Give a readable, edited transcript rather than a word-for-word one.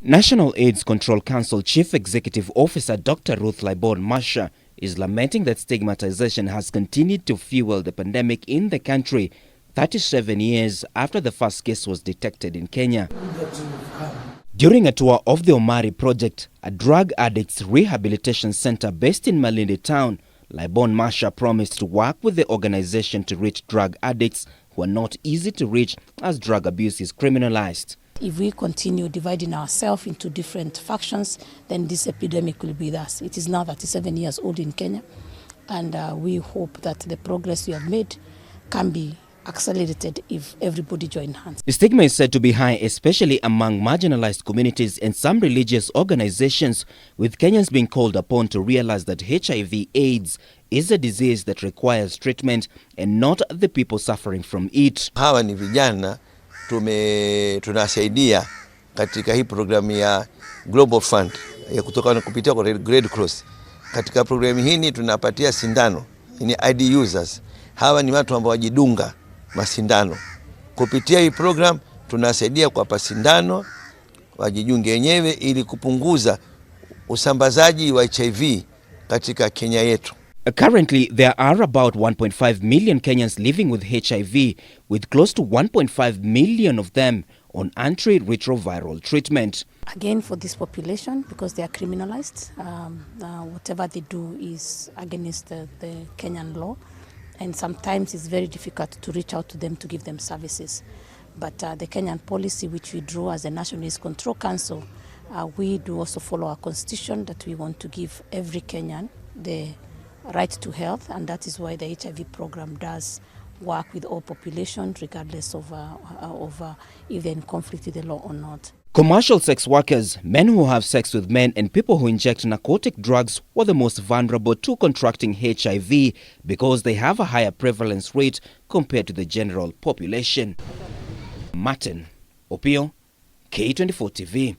National AIDS Control Council Chief Executive Officer Dr. Ruth Libon Masha is lamenting that stigmatization has continued to fuel the pandemic in the country 37 years after the first case was detected in Kenya. During a tour of the Omari Project, a drug addicts rehabilitation center based in Malindi town, Libon Masha promised to work with the organization to reach drug addicts who are not easy to reach as drug abuse is criminalized. If we continue dividing ourselves into different factions, then this epidemic will be with us. It is now 37 years old in Kenya, and we hope that the progress we have made can be accelerated if everybody join hands. The stigma is said to be high, especially among marginalized communities and some religious organizations, with Kenyans being called upon to realize that HIV/AIDS is a disease that requires treatment and not the people suffering from it. Hawa ni vijana tunasaidia katika hii programu ya Global Fund ya kutoka kupitia kwa Red Cross. Katika programu hii tunapatia sindano ni ID users. Hawa ni watu ambao wajidunga masindano. Kupitia hii program tunasaidia kuwapa sindano wajijunge wenyewe ili kupunguza usambazaji wa HIV katika Kenya yetu. Currently, there are about 1.5 million Kenyans living with HIV, with close to 1.5 million of them on antiretroviral treatment. Again, for this population, because they are criminalized, whatever they do is against the Kenyan law, and sometimes it's very difficult to reach out to them to give them services. But the Kenyan policy, which we drew as the National AIDS Control Council, we do also follow our constitution that we want to give every Kenyan the right to health, and that is why the HIV program does work with all populations, regardless of if they're in conflict with the law or not. Commercial sex workers, men who have sex with men, and people who inject narcotic drugs were the most vulnerable to contracting HIV because they have a higher prevalence rate compared to the general population. Martin Opio, K24 TV.